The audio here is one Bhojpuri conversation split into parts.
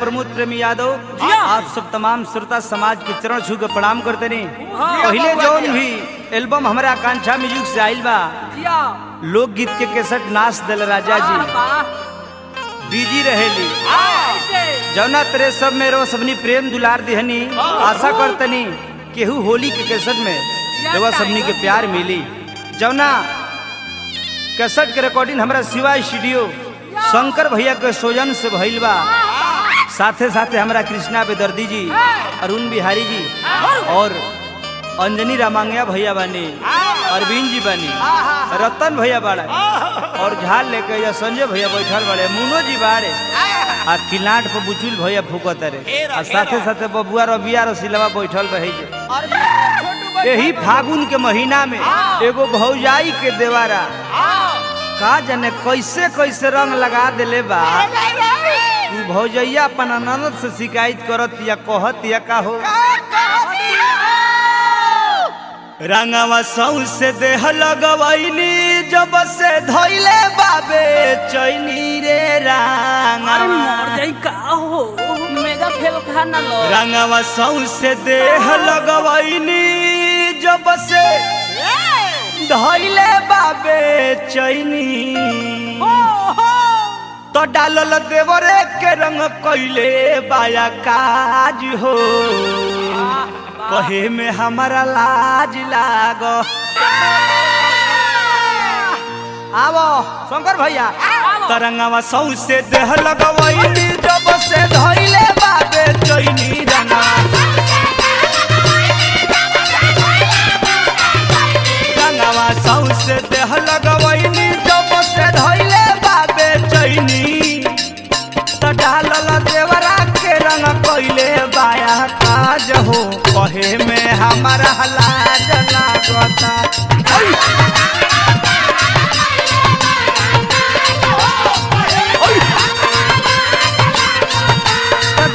प्रमोद प्रेमी यादव आप सब तमाम श्रोता समाज के चरण छू के प्रणाम करते नहीं। पहले जौन भी एल्बम हमारे आकांक्षा म्यूजिक से आइल बा लोकगीत के केसट नाच दल राजा जी बिजी रहेली जौना तेरे सब में रो सबनी प्रेम दुलार दिहनी। आशा करतनी केहू होली के केसट में रवा सबनी के प्यार मिली। जौना केसट के रिकॉर्डिंग हमारा शिवा स्टूडियो शंकर भैया के सोजन से भइल बा। साथे साथे हमारा कृष्णा बेदर्दी जी, अरुण बिहारी जी और अंजनी रामांगया भैया बानी, अरविंद जी बानी, रतन भैया बाड़ा और झाल लेके या संजय भैया बैठल बड़े, मुनो जी बाड़े आ किलाट पर बुचुल भैया फूकत रे आ साथे साथे बबुआ रबिया रसिलवा बैठल रहे। यही फागुन के महीना में एगो भौजाई के देवारा का जाने कैसे कैसे रंग लगा देले बा। तू भौजैया अपन ननद से शिकायत करत या कहत या का हो रंगवा सौ से देह लगवैली जब से धइले बाबे चैनी रे रंगवा सौ से देह लगवैली जब से धइले बाबे चैनी तो डालल देवरे के रंग कैले बाया काज हो कहे में हमारा लाज लागो। आवो शंकर भैया तरंगवा सौ से देह लगवैली जब से धइले बाबे चैनी रंगवा सौ से देह लगवैली जब से धइले बाबे चैनी तो डालल देवरा के रंग कैले बाया काज हो कहे में हमारा लाज लागता।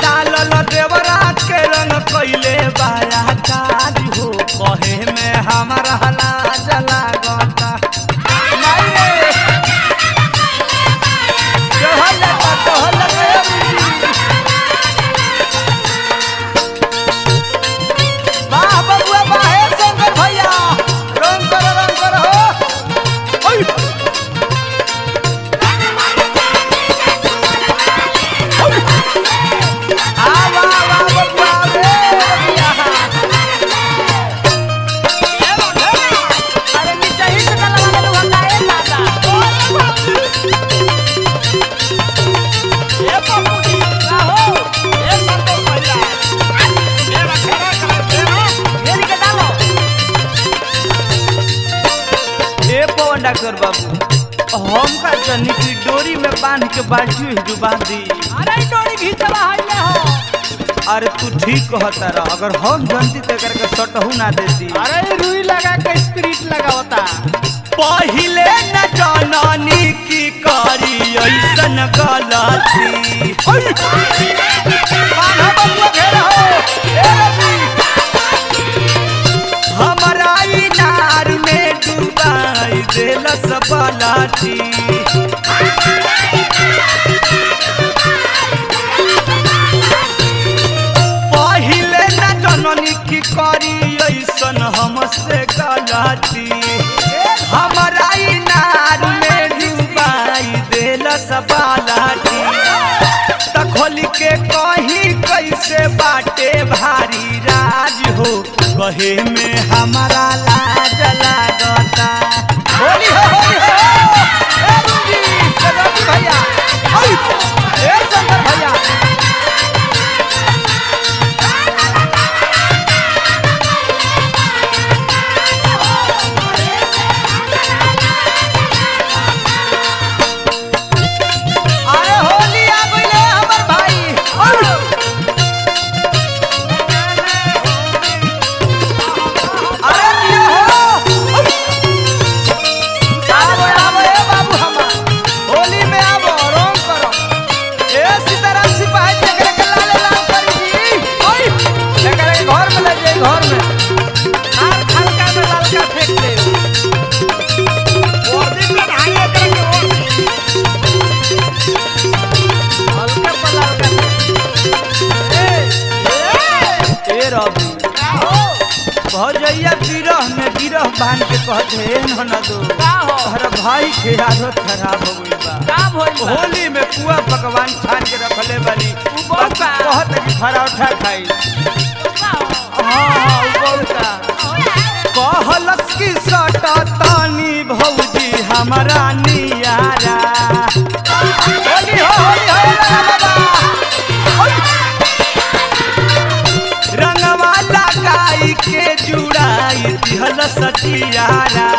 डालल देवरा के रंग कैले बाया काज हो कहे में हमारा लाज लागता। डॉक्टर बाबू हम का जनी की डोरी में बांध के बाल्टी में डुबा दी। अरे डोरी घींचवा है हो। अरे तू ठीक कहता रहा अगर हम जानती तो करके सटहू ना देती। अरे रुई लगा के स्पिरिट लगावता पहिले न जाननी की करी ऐसन गलती हमारा इनार में डुबाई देलस पलाटी पहिले न जननी की करी ऐसन हमसे गलती हमारा इनार में डुबाई देलस पलाटी त खोल के कहीं कैसे बाटे भारी राज हो कहे में हमारा लाज लागता। होली हो भैया शंकर भैया अरे होली आ गइले हमर भाई हल्का पला भौजैया विरह में विरह बांध के कहते हे ननदो का हो हर भाई के आदत खराब हो गई बा का भइल बा होली में पुआ पकवान छान के रखले बानी बहुत बा। कहत कि पराठा खाई का हो हाँ उबौता कहलस की सटा तानी भौजी हमारा नियारा होली हो लगा बाबा रंगवा लगाई के जुड़ाई दिहल सचियारा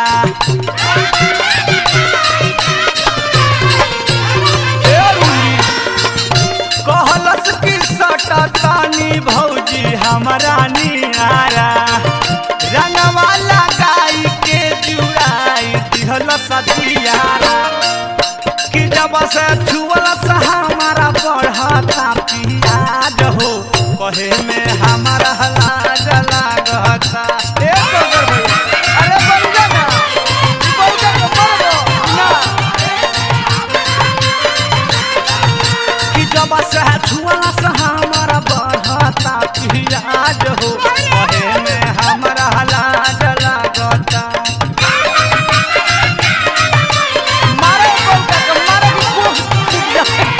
कहलस की सटा तानी भौजी हमारा नियारा रंगवा लगाई के जुड़ाई दिहल सचियारा कि जब से छुअल से हमारा बढ़ता पियाज हो कहे में हमारा लाज लागता ए टोकर भैया अरे बन जा ना ई बहुजा के पड़ो ना कि जब से छुअल से हमारा बढ़ता पियाज हो कहे में हमारा लाज लागता मारे बहुजा के मारे को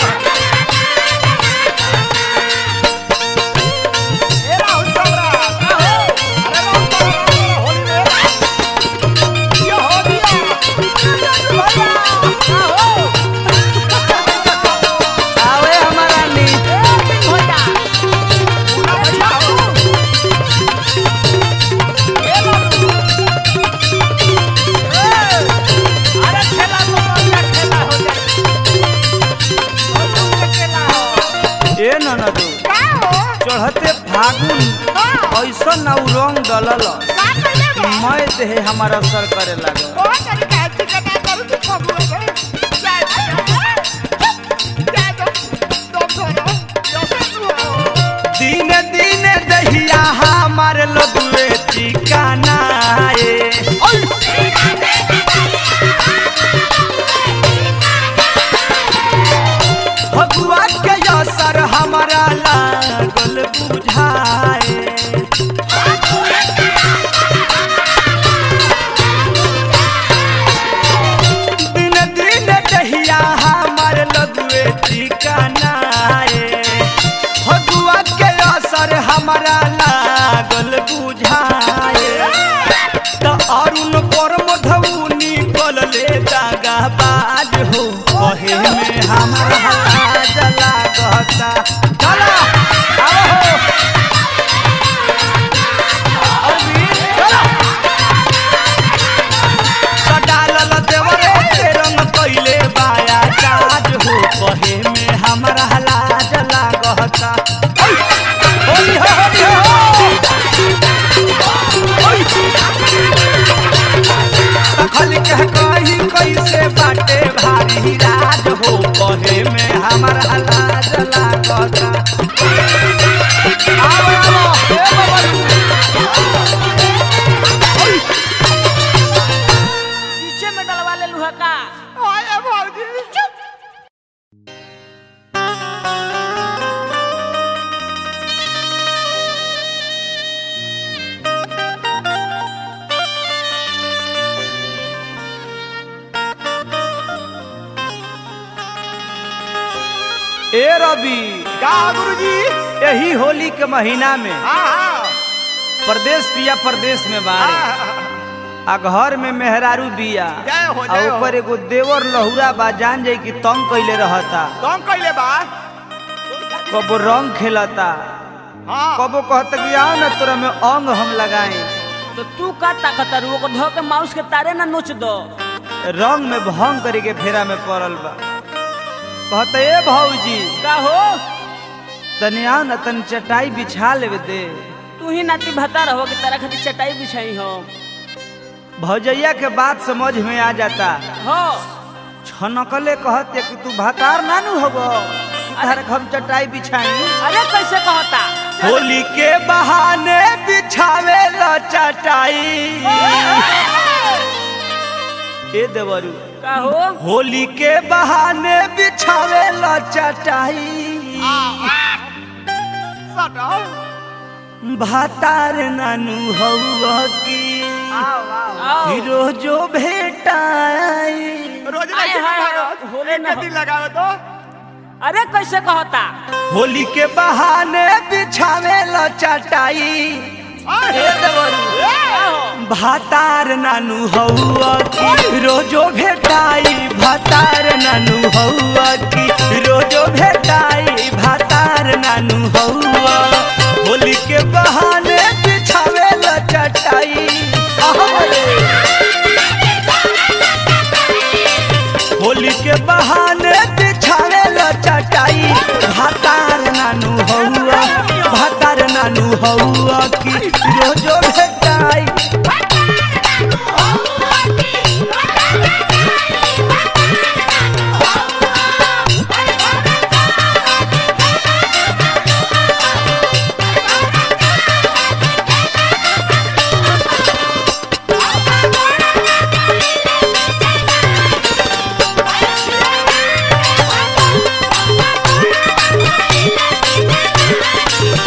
आवे हमारा नी ए ननदो चढ़ते फागुन ऐसा ना उ रंग डलल मैं देहे हमारा असर करे लागल दिन दिन दहिया हमार लदुए ठिकाना भगुआ के असर हमारा लागल बुझाए दिन दिन दहिया हमार लदुए ठिकाना भगुआ के असर हमारा लागल बुझाए त अरुण पर मधुनी निकलले दागा बाज हो कहे में हमारा लाज लागता चला आओ हो अभी चला त डालल देवरे के रंग कइले बाया काज हो कहे में हमारा लाज लागता होली हो खाली कह कही कैसे बाटे भारी राज हो कहे में हमारा लाज लागता आओ आओ ए बबलू पीछे में डलवा ले लुहा का ओए भौजी चुप ए रवि का गुरुजी यही होली के महीना में हां प्रदेश पिया प्रदेश में बारे आ घर में मेहरारू बिया जय हो, आ जय हो। ऊपर एगो देवर लहुरा बा जान जाई कि तंग कइले रहता तुम कइले बा कबो रंग खेलता हां कबो कहता कि आओ ना तोरा में अंग हम लगाए तो तू का ताकत रू को धो के माउस के तारे ना नोच दो रंग में भंग करे के फेरा में पड़ल बा कहता ए भौजी का हो तनी आओ ना तनी चटाई बिछा लेवे दे तू ही नाती भता रहो कि तारा खातिर चटाई बिछाई हो भौजैया के बात समझ में आ जाता हो छनकले कहते कि तू भातार नानू होबो तार हम चटाई बिछाई अरे कैसे कहता होली के बहाने बिछावे ला चटाई ए देवरू का हो होली के बहाने बिछावे ला चटाई सटो भातार नानू हौवा की आओ। रोजो भेटाई। रोज आए नहीं हाय हाय, लगाओ होली ना एक दिन लगाओ तो अरे कैसे कहता होली के बहाने बिछावे ला चटाई। अरे भातार नानू हौवा की रोजो भेटाई। भातार नानू हौवा की रोजो भेटाई। भातार नानू हौवा होली के बहाने बिछावे ला चटाई। होली के बहाने बिछावे ला चटाई। भातार नानू हौवा भातार नानू हौवा की रोजो भेटाई।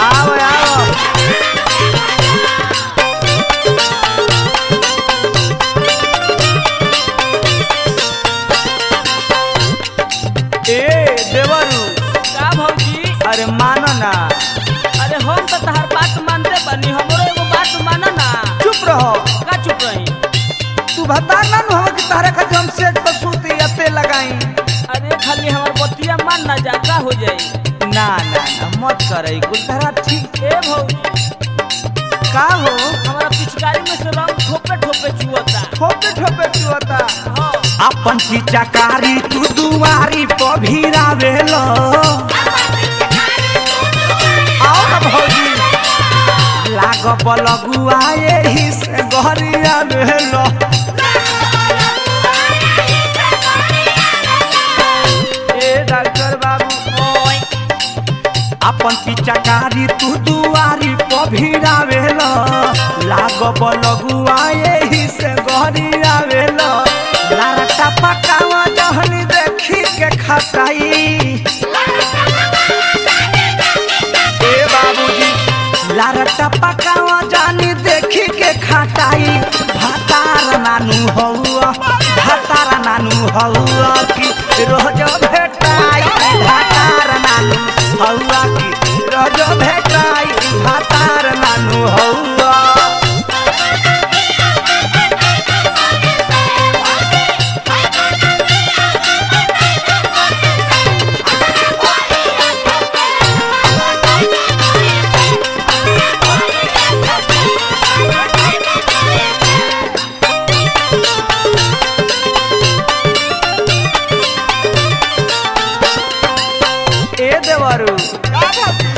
आओ आओ ए देवरू का भौजी अरे मानो ना। अरे हम तो तहर बात मानते बनी हमरो एगो बात मानो ना चुप रहो। का चुप रही तू बता ना नु हम कि तारे का हम से पसूती अते लगाई। अरे खाली हमार बतिया मान ना जा का हो जाई ना ना ना मत करई कुल तारा ठीक ए भौजी का हो। हमारा पिचकारी में से रंग ठोपे ठोपे चुअता ठोपे ठोपे चुअता। हाँ अपन पिचकारी तू दुआरी पर भिरावेलो। आओ ना भौजी लाग बलगुआ एही से गहरिया भेलो। ए डॉक्टर बाबू अपन पिचकारी तू दुआरी पर भिरावेलो। लाग बलगुआ एही से गहरिया भेलो। लारटा पकावा जहनी देखी के खटाई। ए बाबूजी लारटा पकावा जानी देखी के खटाई। भातार नानू हौवा भातार नानू हौवा की रोज भेटाई। भातार नानू हौवा की रोज भेटाई। भातार नानू हौवा ए देवरू का भौजी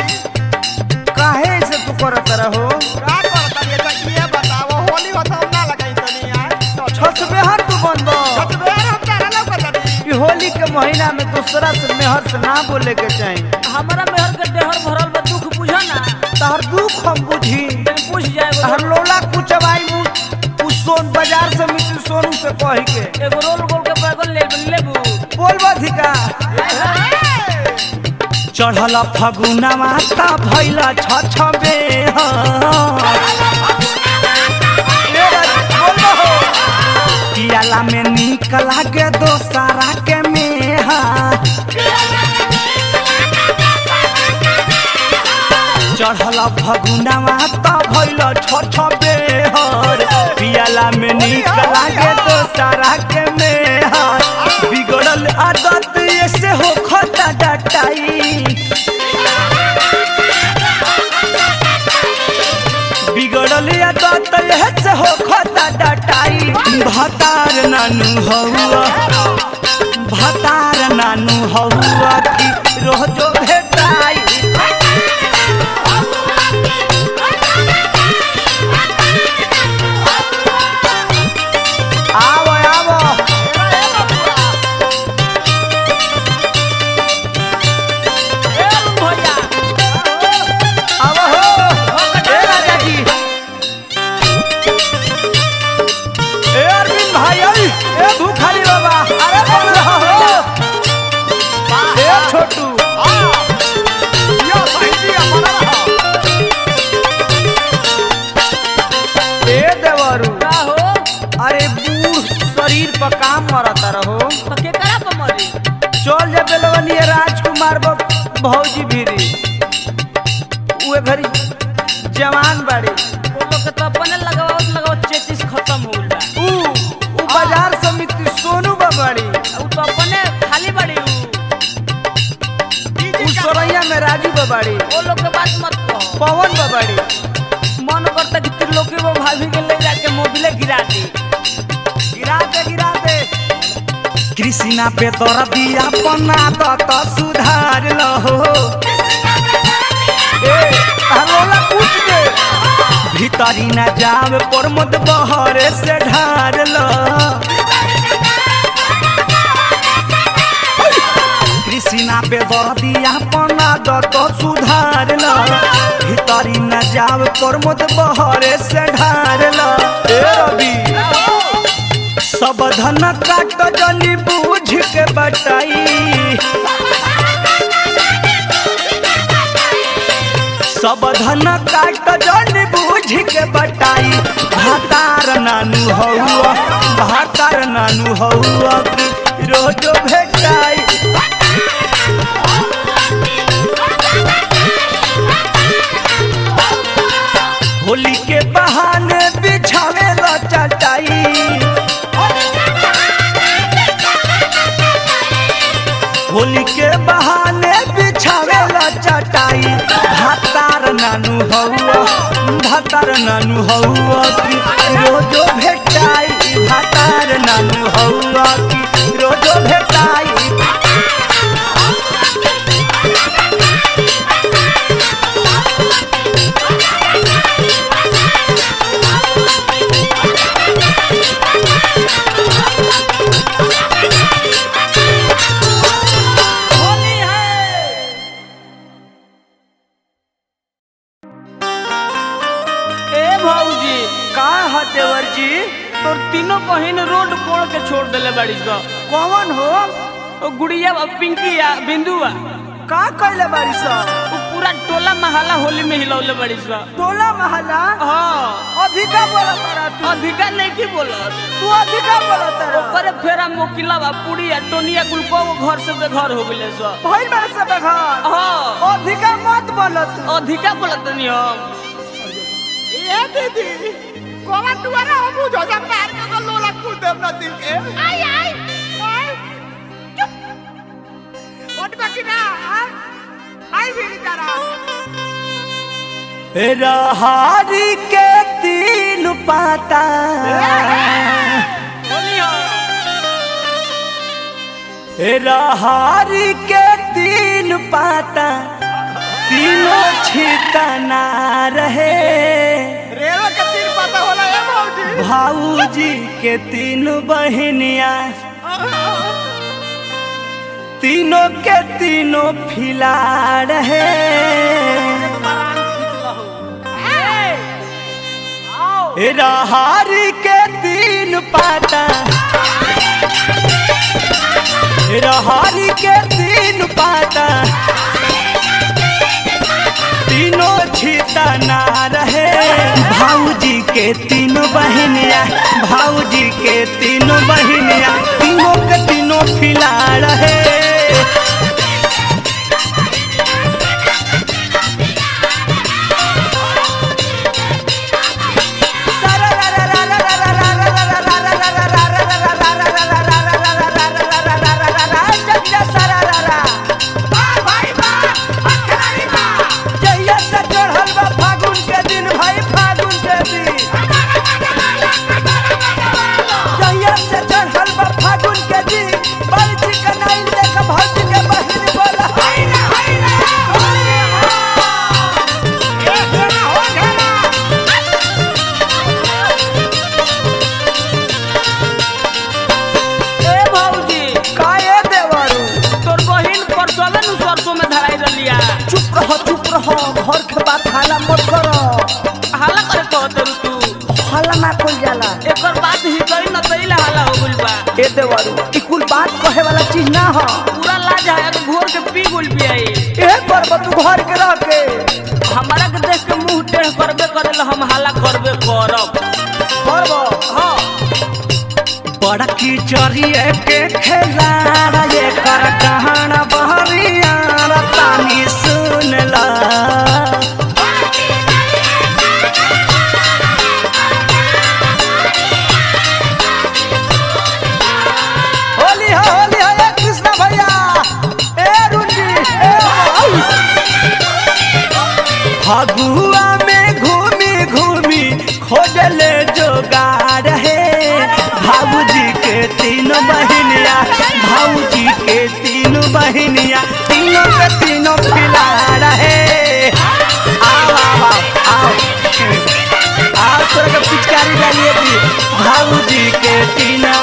काहे से तू करत रहो। का करता ये तो ये बताओ होली हो तो हम ना लगाई तनी यार छठ बेहर तू बंदो। सच में हम तारा लौकत नहीं ई होली के महीना में दूसरा से मेहर से ना बोले के चाहिए। हमारा मेहर के देहर भरल बा दुख बुझा ना तहर दुख हम बुझी। तनी पूछ जाए तहर लोला कुचवाई मु उस सोन बाजार से मिट्टी सोनू से कह के एगो रोल गोल के बैगन लेबू बोलबा धिका। चढ़ल फगुनवा ता भइला छछबे पियाला में नीक लागे दोसारा के मेहा। चढ़ल फगुनवा ता भइला छछबे पियाला में नीक लागे दोसारा के मेहा। बिगड़ल आदत ऐसे हो खता डटाई। बिगड़ल आदत ऐसे हो खता डटाई। भातार नानू हौवा भातार नानू हौवा की रोजो भेटाई। आवो आवो ए भैया आवो हो ए राजा जी ए अरविंद भाई ए भूखारी बाबा अरे बोल रहा हो ए छोटू शरीर पर काम मरता रहो तो के करा पर मरी चल जा बेलवनी राजकुमार भौजी भीरी उहे घरी जवान बाड़ी वो लोग के तो अपने लगाओ चेचिस खत्म हो गइल ऊ बाजार समिति सोनू बाड़ी उ तो अपने खाली बड़ी ऊ सोरैया में राजू बाड़ी वो लोग के बात मत कहो पवन बाड़ी मन करता कि त्रिलोकी वो भाभी के ले जाके मोबिले गिरा दे कृष्णा पे तोरा दिया पन्ना तो सुधार लहो हलोला पूछ दे भीतरी न जावे प्रमोद बहरे से ढार लो कृष्णा पे तोरा दिया पन्ना तो सुधार लो भीतरी न जावे प्रमोद बहरे से ढार लो ए रवि सब धन काट जनी बूझ के बटाई सब धन काट जनी बूझ के बटाई भातार नानू हौआ कि रोज भेटाई होली के बहाने बिछावे ला चटाई होली के बहाने बिछावेला चटाई भातार नानू हौआ कि रोजो भेटाई भातार नानू हौआ कि रोजो भेटाई देवर जी तोर तीनों बहन रोड कोड़ के छोड़ देले बाड़ी स कौन हो ओ गुड़िया पिंकिया बिंदुआ का कहले बाड़ी स वो पूरा टोला महला होली में हिलौले बाड़ी स टोला महला हां अधिका बोलत रहा तू अधिका नहीं की बोलत तू अधिका बोलत रहा ओकरे फेरा मोकिलावा पुड़िया टोनिया गुलको घर से बेघर हो गेले स भइल बारे से बेघर हां अधिका मत बोलत अधिका बोलत नहीं हम ए दीदी कोला दुआरा हम बुझो जा मार के लोला कूद देम ना दिल के आई चुप ओट बाकी ना आई भी तारा रहारी के तीन पाता रहारी के तीन पाता तीनों छितना रहे रेवा के तीन पाता होला ए भौजी भाऊजी के तीन बहनिया तीनों के तीनों फिला रहे रहारी के तीन पाता रहारी के तीन पाता तीनों छितना रहे भाऊजी के तीनों बहनिया भाऊजी के तीनों बहनिया तीनों के तीनों फिला रहे घर के बात हाला मत करो हाला करे कहत तू हाला ना कोई जाला एकर बात ही करी न तइला हाला हो गइल बा ए देवरू ई कुल बात कहे वाला चीज ना हो पूरा लाज है तो घोर के पी गुल भी आई ए करब तू घर के रह के हमारा के देख के मुंह टेढ़ करबे करेला हम हाला करबे करब करब हां बड़की चरिए के खेलाड़ा ये कर कहाना बहरिया तानी सुन ला। होली हो ये कृष्णा भैया ए रुंजी ए फगुआ में घूमी घूमी खोजले जोगाड़ है। भाऊजी के तीनों बहनिया भाऊजी के तीनों बहनिया तीनों के तीनों खिला रहे। आओ आओ आओ आओ तोरा के पिचकारी डालिए थी भाऊजी के तीनों।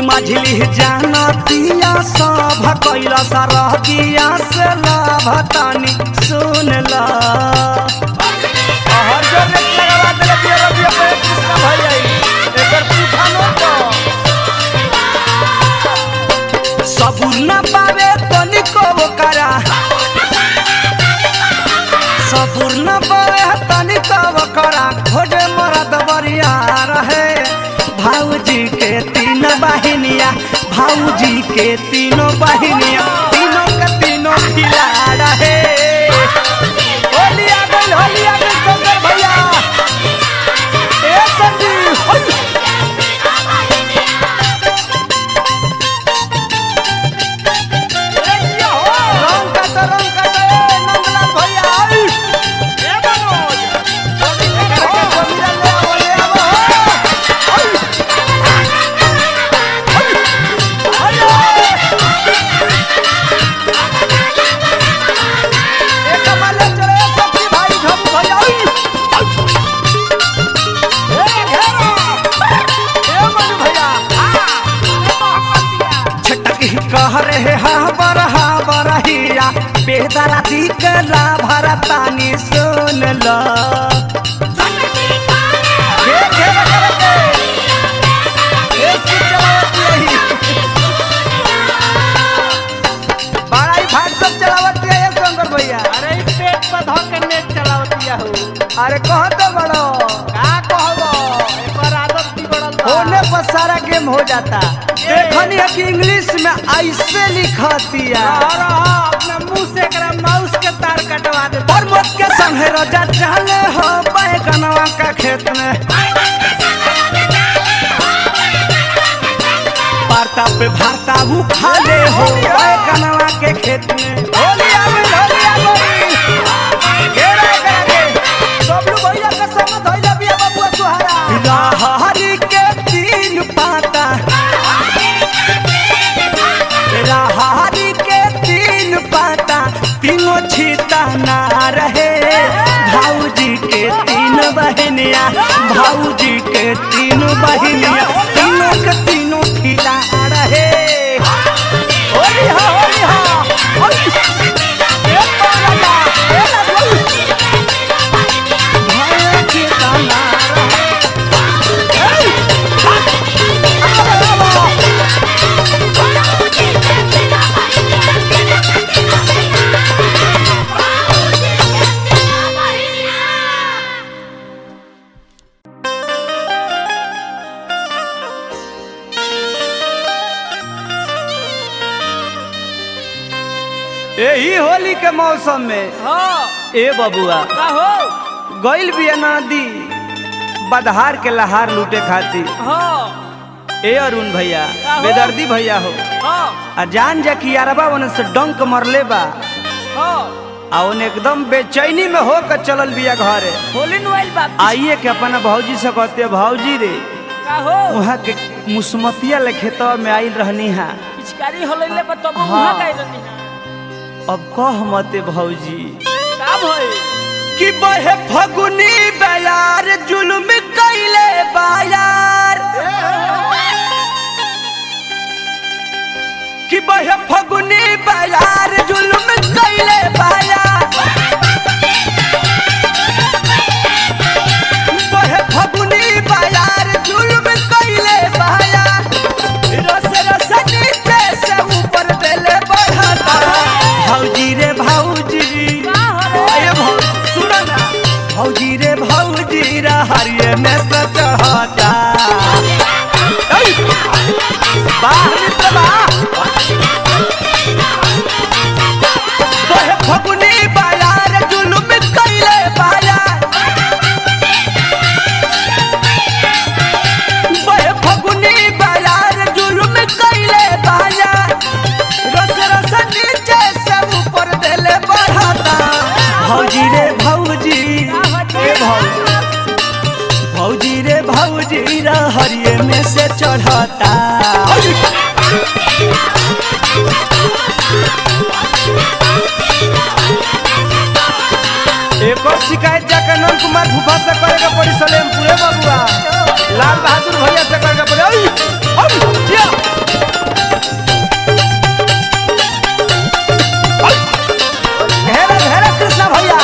मझली जानतिया सब कैला सरह दिया से लाभतानी सुन ला। हर जो रेट लगावा दे दिया रबिया पे कृष्णा भैया एकर पूछानो तो सबूर ना पावे तनिको करा सबूर ना पावे तनिको करा खोजे मरद बरिया रहे। भाऊजी के तीनों बहनिया भाऊजी के तीनों बहनिया तीनों के तीनों खिला रहे। होली आ गई शंकर भैया ए संजीव रंग का तो नंदलाल भैया ए मनोज कह रहे हा बरहिया बेहतरा दिकला भरतानी सुन लो। बड़ा ही भाग सब चलावती है शंकर भैया। अरे पेट पर धो के नेट चलावती हो। अरे कह तो बड़ो का कहबो एकर आदत बिगड़ल बा। होने पर सारा गेम हो जाता। देखनी है कि इंग्लिश में ऐसे लिखतिया अपना मुंह से एकरा माउस के तार कटवा दे। और मत के संगे रजा चले हो बैगनवा का खेत में वार्ता पे भारता खा ले हो बैगनवा के खेत में। होली आ गई बबलू भैया के संग धइला बिया बबुआ सुहारा राहरी के तीन पाता राहरी के तीन पाता तीनों छीता ना रहे। भाऊजी के तीन बहनिया भाऊजी के तीन बहनिया तीनों के तीनों खिला रहे। होली हा यही होली के मौसम में हाँ ए बबुआ का हो गइल बिया नदी बदहार के लहार लूटे खाती। हाँ ए अरुण भैया का हो? बेदर्दी भैया हो हाँ आ जान जा कि यारबा उन से डंक मरले बा हाँ आ उन एकदम बेचैनी में होकर चलल बिया घरे। होली नुआइल बाप आइए के अपना भौजी से कहते भौजी रे का हो वहाँ के मुसमतिया ले खेतवा में आइल रहनी हा पिचकारी होले पर तब हाँ। वहां गई रहनी है अब कह मते भौजी का भई कि बहे फगुनी बयार जुल्म कैले बायार कि बहे फगुनी बयार जुल्म कैले बायार बहे फगुनी बयार जुल्म कैले बायार रस रस नीचे से ऊपर देले बढ़ता भौजी रे भौजी का हो रे अरे सुनो ना भौजी रे भौजी रा हरिये में सचहता बाहर मित्र बा बहे फगुनी बाजार जुलुम कैले बाजार बहे फगुनी बाजार जुलुम कैले बाजार रस रस नीचे से ऊपर देले बढ़ता भौजी रे भौजी ए भौजी रे भौजी रा हरिये में से चढ़ता एक और शिकायत जाकर नंद कुमार भूपा से करेगा पड़ी सलेम पूरे बबुआ लाल बहादुर भैया से करेगा पड़ी घेरा घेरा कृष्णा भैया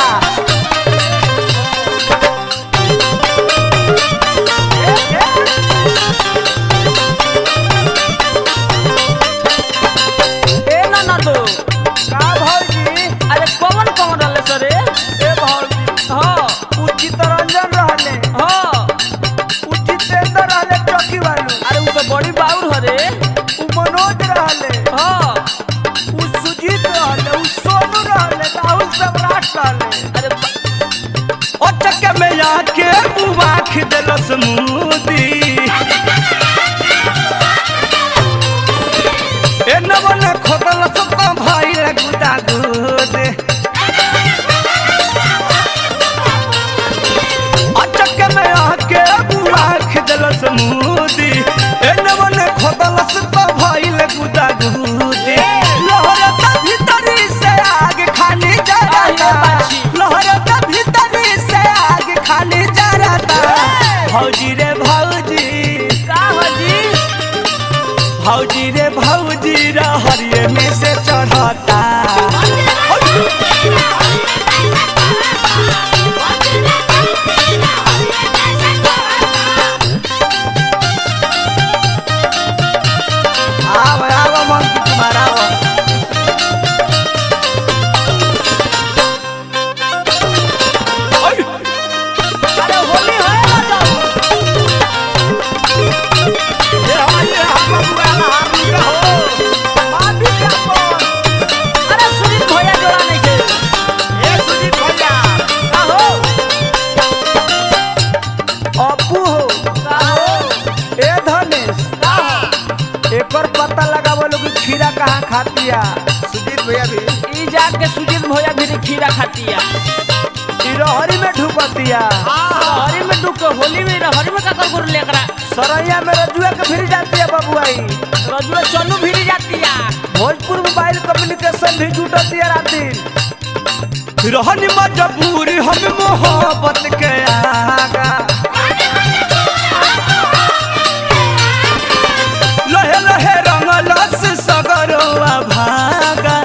ए ना ना तो का भौजी अरे कौन कौन रहले सरे ए भौजी हाँ उचित रंजन रहले हाँ उचितेंद्र रहले चौकी वालू अरे वो तो बड़ी बाउर हरे उ मनोज रहले हाँ उ सुजीत रहले उ सोनू रहले राहुल सम्राट रहले अरे ओ चक्के में आके मुबाख देलस मुदी ए नवन खोदल सब भाई रे गुदा गुद ओ चक्के में आके मुबाख देलस मुदी ए नवन खोदल सब भाई रे गुदा गुद लहरता भीतरी से आग खाली जराता लहरता भीतरी से आग खाली जराता भौजी रे भौजी का हजी भौजी रे भौजी रा हरिये में से चढ़ता आओ आओ मंकी कुमार आओ अरे होली है ना जाओ ये हम बबुआ हाथ का हो माफी का बोल अरे सुनील भैया जोड़ा नहीं के ए सुजीत भैया का हो अपू हो का हो ए धनेश का हो एकर पता लगावो लोग खीरा कहाँ खातिया सुजीत भैया भी ई जाके सुजीत भैया भी खीरा खातिया इरोहरी में ढुकतिया हरी में डूब के होली में हरी में का कर लेकरा सरैया में रजुआ के फिर जाती है बबुआई रजुआ चलू भी जातिया भोजपुर मोबाइल कम्युनिकेशन भी जुटती है राती रहनी मजबूरी हम मोहब्बत के आगा लहे लहे रंगलस सगरवा भागा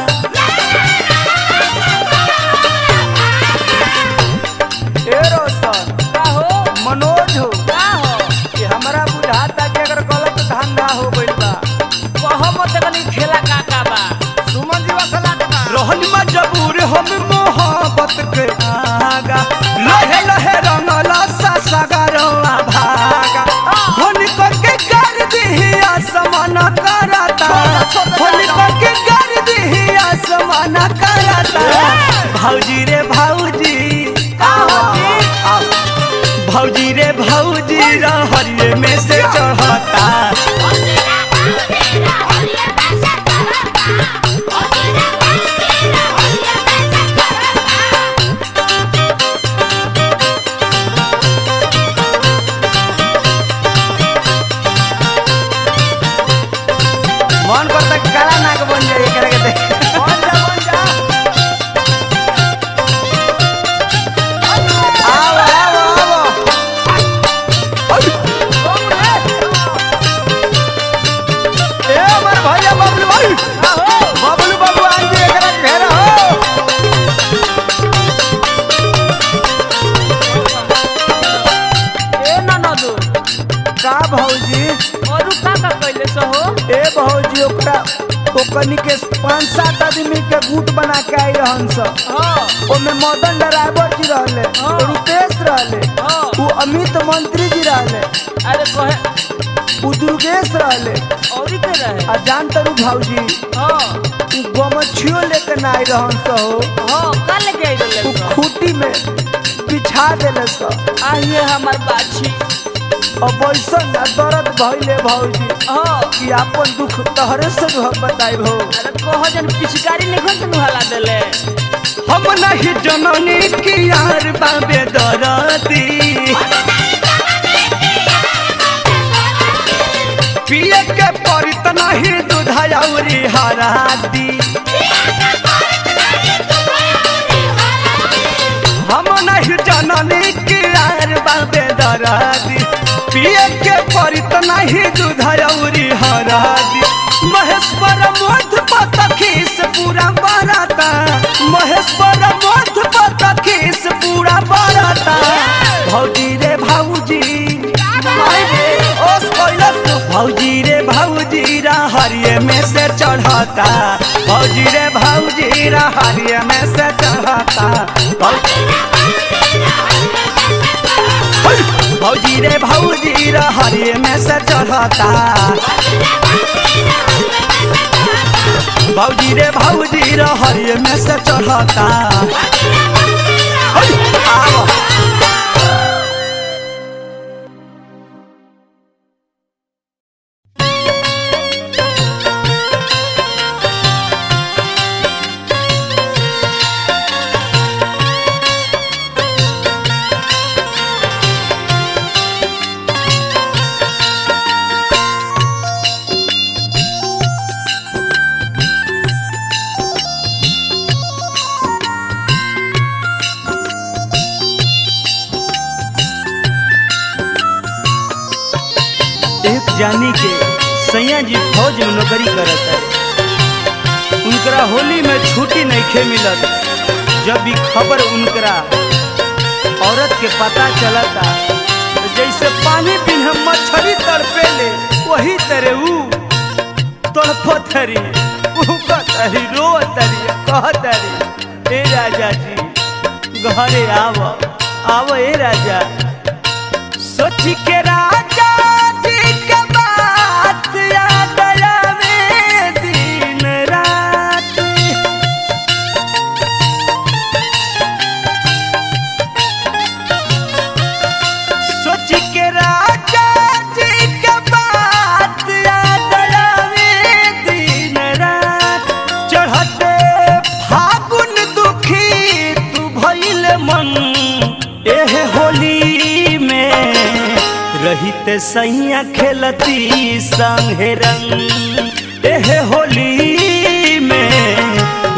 ए रोशन का हो मनोज हो का हो कि हमरा बुझाता कि अगर गलत धंधा हो गइल बा कहो मत कनी खेला का बा सुमन जी वसला का रहन मजबूर हम मोहब्बत के आगा लहे लहे रंगला सा सगरवा भागा होली करके कर दी आसमान करता होली करके कर दी आसमान भौजी रे भौजी भौजी रे भौजी रहरिये में से चढ़ता मन करता काला नाक बन जाए एकरा के देख बन जा आओ ए हमर भैया बबलू भाई बबलू बाबू आज एकरा घेरा हो ए ननदू का भौजी और का कइले सो हो ए भौजी ओकनी के 5-7 आदमी के गुट बना के आई रहन स हां ओमे मदन ड्राइवर जी रहले रुपेश रहले उ अमित मंत्री जी रहले अरे कहे उ दुर्गेश रहले और के रहे आ जान तरू भौजी हां उ गमछियो लेके ना आई रहन स हो हां का लेके आई उ रहले खूटी में बिछा देले स आइए हमर बाछी अब ऐसा ना दर्द भइले भौजी हां कि अपन दुख तहरे से हम बताइब हो अरे कह जन पिचकारी निखन से नुहला देले हम नहीं जननी की यार बाबे दरदी पिए के परित नहीं दूधायौरी हरादी हम नहीं जननी की यार बाबे दरदी पिए के परित नहीं दूधायौरी हरादी महेश्वर मोध पतखीस पूरा बराता महेश्वर मोध पतखीस पूरा बराता भौजी रे भौजी भौजी रे भौजी हरिये में से चढ़ता भौजी रे भौजी हरिये में से चढ़ता भौजी रे भौजी हरिये में से चढ़ता भौजी रे भौजी हरिये में से चढ़ता जानी के सैया जी फौज में नौकरी करत है उनकरा होली में छुट्टी नहीं खे मिलत जब भी खबर उनकरा औरत के पता चलता तो जैसे पानी बिना मछली तड़पे ले वही तरह ऊ तड़पतरी उकतरी रोतरी कहतरी ए राजा जी घरे आव ए राजा सोच के राजा रहित सैया खेलती संगे रंग एहे होली में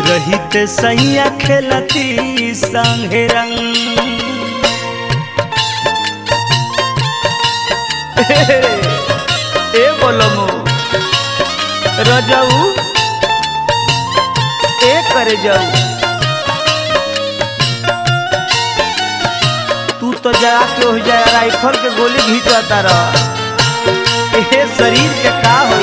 रहित सैया खेलती संगे रंग ए बोलमो रजाऊ ए करे जाऊ तो जाके हो जाए राइफल के गोली घींचता रह शरीर के का हो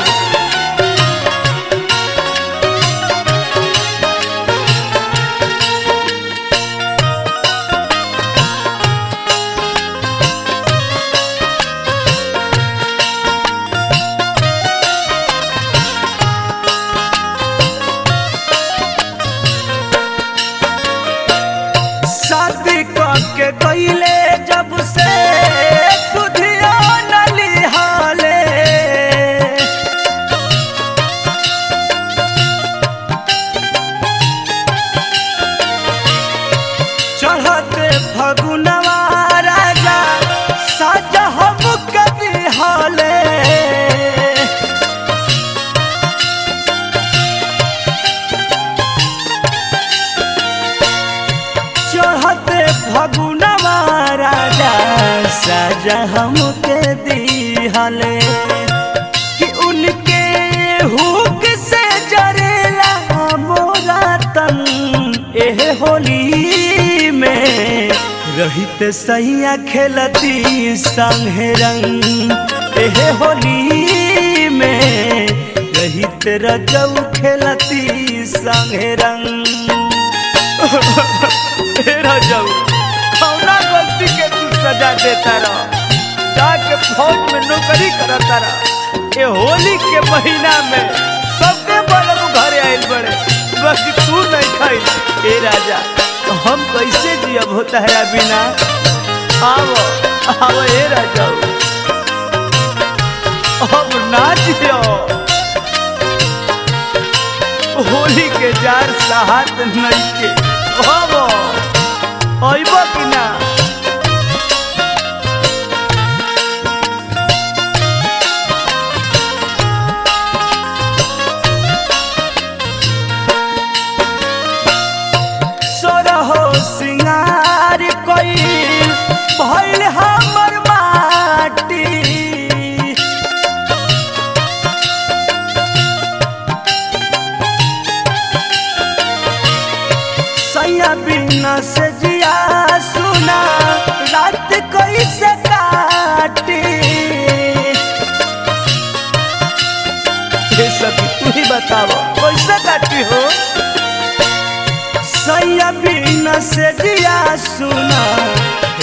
राजा हमके दिहले कि उनके हुक से जरेला मोरा तन एह होली में रहित सैया खेलती संगे रंग एह होली में रहित रजऊ खेलती संगे रंग रजऊ कौना गलती के तू सजा देता रह जाके फौज में नौकरी करता रह ये होली के महीना में सबके बड़े घरे आइल बड़े बाकी तू नहीं खाई ए राजा हम कैसे जियब होता है बिना आओ आओ ए राजा अब ना जियो होली के जार साहत नहीं के अब आइबो कि ना भइल हमर माटी सैया बिना से जिया सुना रात कैसे काटी ये सब तू ही बताओ कैसे काटी हो सैया बिना से जिया सुना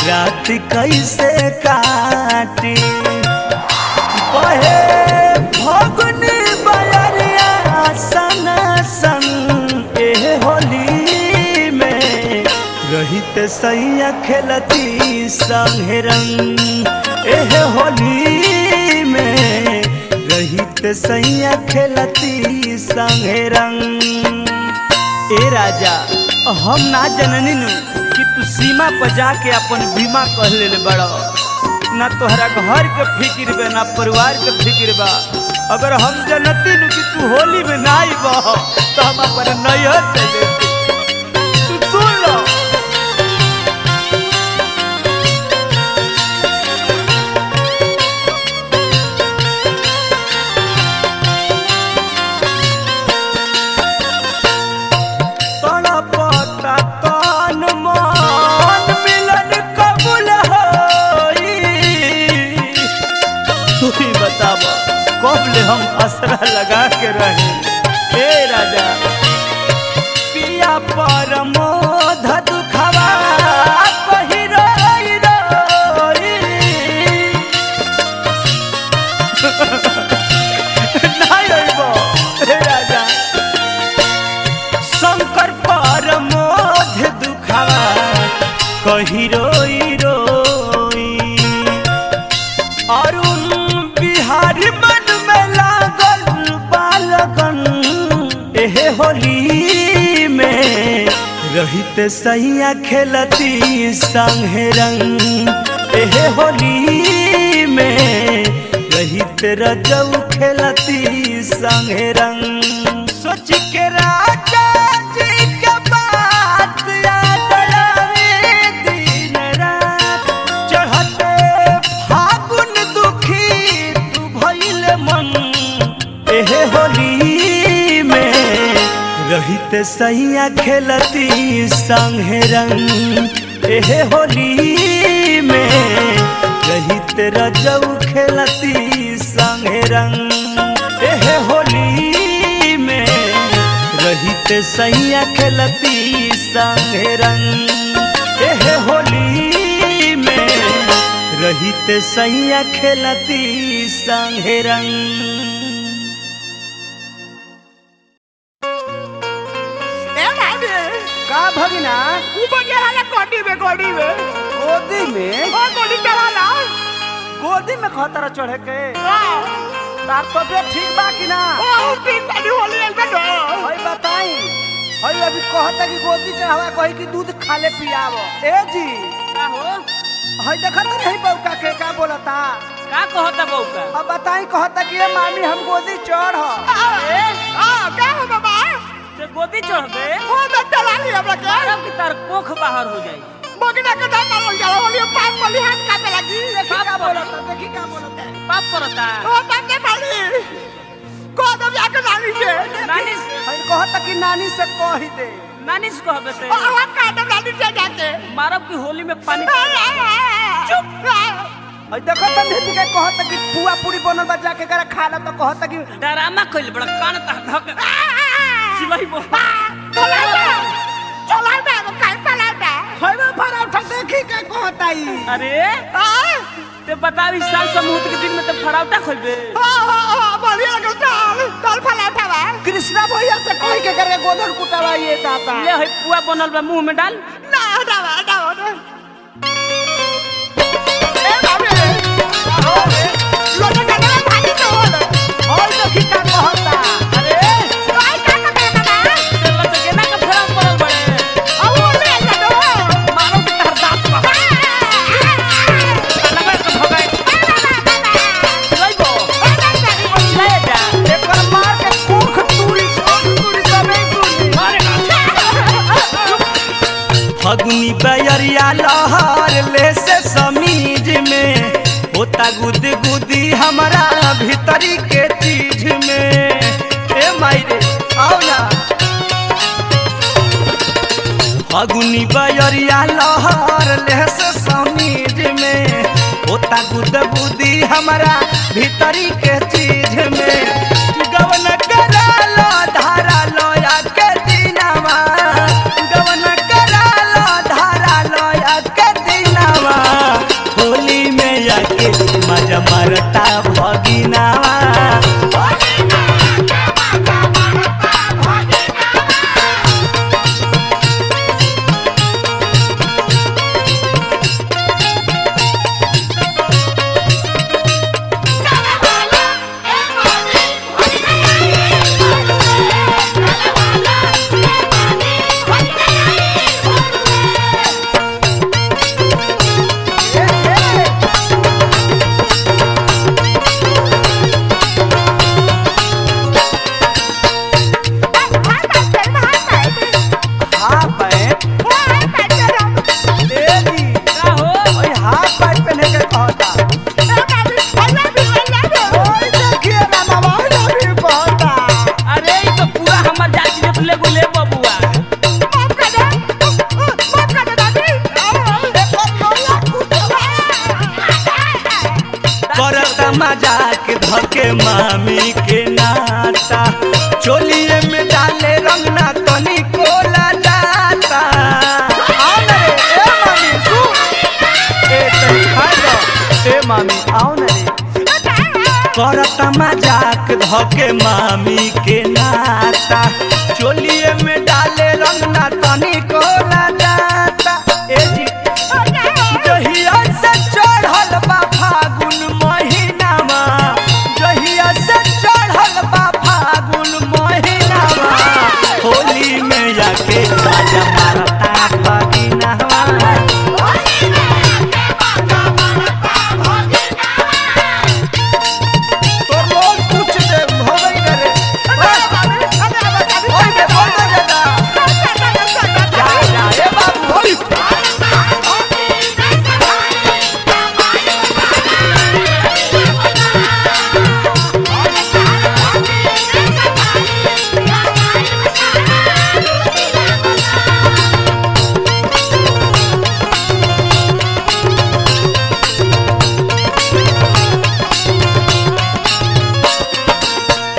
रात कैसे काटी बहे भगनी बयरिया सन सन एह होली में रहित सैया खेलती संगे रंग एह होली में रहित सैया खेलती संगे रंग ए राजा हम ना जननी कि तू सीमा पर जाके अपन बीमा कह ले बड़ा ना तोहरा घर के फिक्र बा ना परिवार के फिक्र बा अगर हम जनती कि तू होली में ना आइब तो हम अपन नैहर चले तू सुन लो कब ले हम असरा लगा के रहे हे राजा पिया पर मोध दुखवा कही रोई रोई नहीं अइबो हे राजा शंकर पर मोध दुखवा कही रोई रोई अरुण बिहारी एह होली में रहित सैया खेलती संगे रंग एह होली में रहित रजऊ खेलती संगे रंग सोच के राजा जी के बात याद आवे दिन रात चढ़ते फागुन दुखी तू भइल मन एह होली रहित सैया खेलती संगे रंग एह होली में रहित रजऊ खेलती संगे रंग एह होली में रहित सैया खेलती संगे रंग एह होली में रहित सैया खेलती संगे रंग भगिना ऊपर चला गोदी में गोदी में गोदी चला गोदी में खतरा चढ़े के तार तबियत ठीक बा कि ना ठीक बानी होली अलबे भाई बताई भाई अभी कहता कि गोदी चढ़ावा कही कि दूध खाले पियावो ए जी का हो हई देखत नहीं बौका के का बोलता का कहता बौका अब बताई कहता कि ए मामी हम गोदी चढ़ का हो बाबा ते गोदी चढ़ दे हो चला लिया हमरा के तार कोख बाहर हो जाई बगना के दाम मारो जाला होली पाप मली हाथ काटे लगी बाप क्या बोलते हैं पाप करता ओ बंदे भाई को तो जाके नानी से नानी हई कहता कि नानी से कह दे नानी से कहबे ते ओ का तो नानी से जाके मारब की होली में पानी चुप हई देखो त दीदी के कहता कि पुआ पूरी बनल बा जाके करे खाला तो कहता कि डरामा कइल बड़ा कान तक धक सिलाई बो चला बे वो काहे चला बे हईवा पराठा देखी के कहता ई अरे हां ते बतावी साल समूह के दिन में ते फराउटा खइबे हां बढ़िया लगल ताल फलाटा बा कृष्णा भैया से कह के करे गोधन कुटावा ये दाता ले हई पुआ बनल बा मुंह में डाल ना हटावा ए बाबे लोटा का भागी तो होले और देखी का कहता अरे ओए का कहता बा ते लग केना के फराउ पड़ल बड़े ओ ले जा दो मारो के तहर दांत बा लगा के भगाई सिलाई बो ले जा एकर मार के कोख तूरी सबे तूरी फगुनी बैरिया लहर ले से समीज में होता गुद गुदी हमारा भीतरी के चीज में ए मायरे आओ ना फगुनी बैरिया लहर ले से समीज में होता गुद गुदी हमारा भीतरी के चीज में गवन करा लो धारा लोया के दिनवा गवन करा लो धारा लोया के दिनवा होली में आके मजा मारता भगिनावा हाँ पैंट ए जी का हो ओए हाफ पैंट पहने के कहता ओए देखिए ना मामा भी कहता अरे ई तो पूरा हमर जाति के फुले गुले बबुआ करता मजाक धके मामी के नाता चोलिए में डाले रंग ना तनी कोला जाता आओ ना रे ए मामी तू ए तनी खा जा ए मामी आओ ना रे करता मजाक धके मामी के नाता चोलिए में डाले रंग ना तनी कोला जाता ए जी जहिया से चढ़ल बा फागुन महीनामा जहिया से चढ़ल बा फागुन महीनामा होली में जाके राजा मारता भगिनावा तो लोग पूछ दे भगई करे ओए बे बोल दे दादा जा जा ए बाबू ओए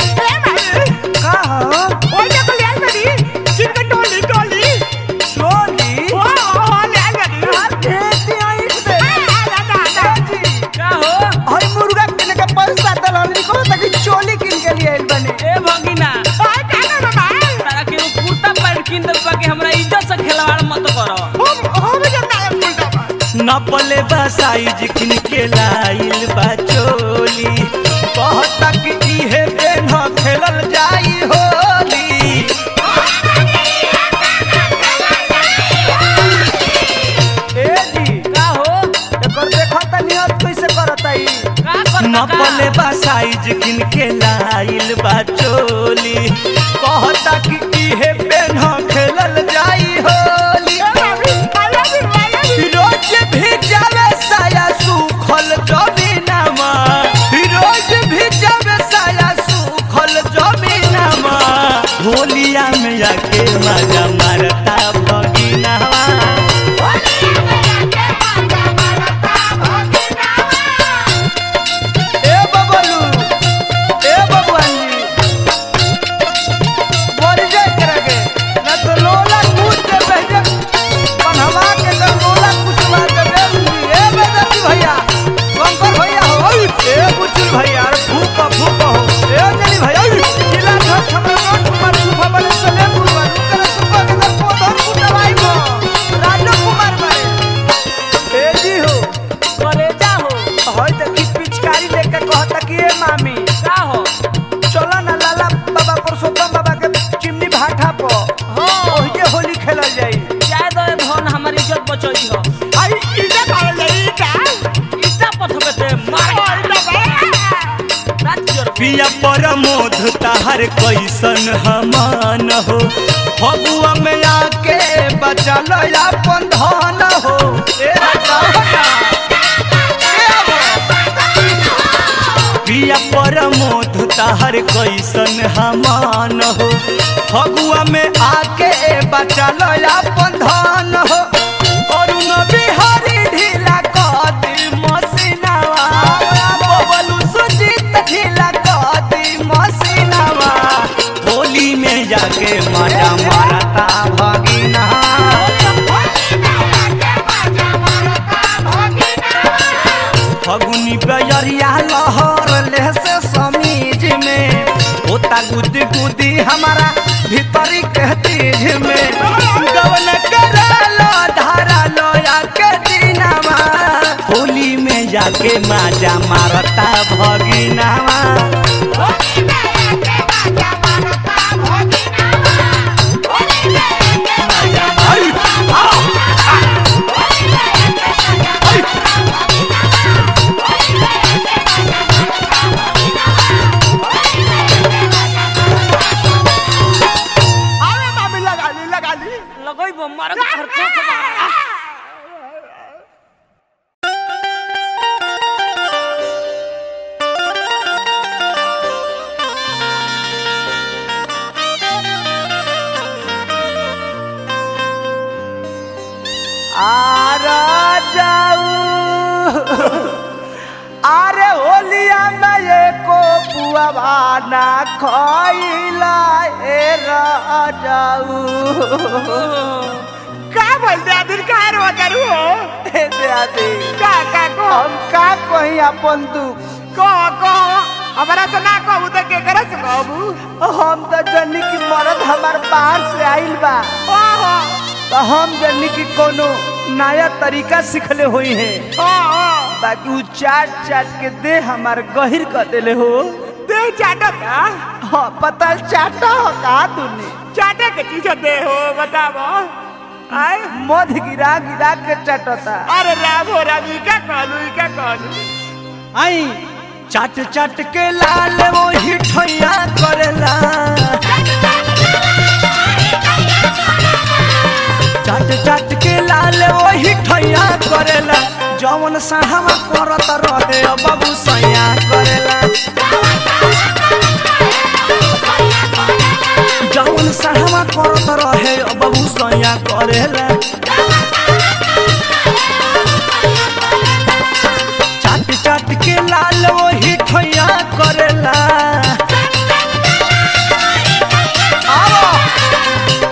का हो चोली खेती आई से का हो हई मुर्गा किने के पैसा दलाली को तक चोली किन के लिए आइल बने ए भगिना तारा के वो कुर्ता पैंट किन दल के हमरा इज्जत से खिलवाड़ मत करो नपले बा साइज किन के लाइल बा चोली बहुत तक इहे बेन खेलल जाई होली ए जी का हो एकर देखो त नियत कैसे करत आई का कर नपले बा साइज किन के लाइल बा चोली कहता कि इहे बेन खेलल जाई होली रोज भी जावे साया सुखल जमीनमा पिया प्रमोद ताहर कैसन हमान हो फगुआ में आके बचल अपन धन हो पिया प्रमोद ताहर कैसन हमान हो फगुआ में आके बचल अपन धन हो अरुण बिहारी ढीला कदी मसीनावा बबलू सुजीत ढीला कदी मसीनावा होली में जाके मजा मारता भगिना फगुनी बजरिया लहर ले से समीज में होता गुदी गुदी हमारा भीतरी के तेज में गवन करालो धारा लोया के दीनावा होली में जाके माजा मारता भगिनावा लगोई बो मारो हर को अरे होलिया में ये को बुआ ना खइला ए राजाऊ का बोलते आदिर का रो करू हो ए दादी का को हम का कहीं अपन दुख को हमारा तो ना कहू तो के करे से कहू हम तो जन्नी की मरद हमार बाहर से आइल बा ओहो तो हम जन्नी की कोनो नया तरीका सिखले हुई है बाकी उ चाट चाट के दे हमार गहिर कर देले हो दे चाटा का हाँ पता चाटा हो का तूने चाटा के चीज दे हो बताओ आए मध गिरा गिरा के चाटता अरे राम हो राम का कहलू आई चाट चाट के लाल वो ही ठैया करेला चाट चाट के लाल वो ही ठैया करेला जवन साहवा करत रहे बाबू सैया करेला जवन साहवा करत रहे बाबू सैया करेला चाट चाट के लाल वो ही ठैया करेला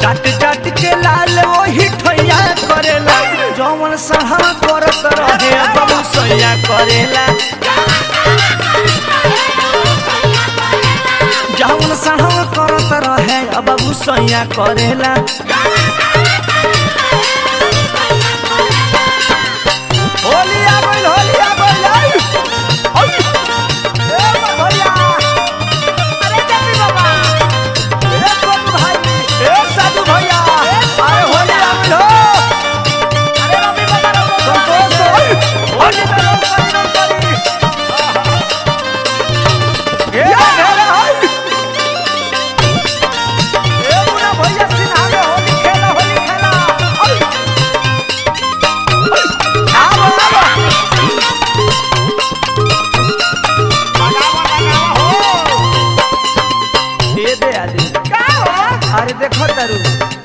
चाट चाट के लाल वो ही ठैया करेला जवन साहवा करत रहे बाबू सैया करेला जवन साहवा करत रहे बाबू सैया करेला होलिया बोल अरे देखो तारू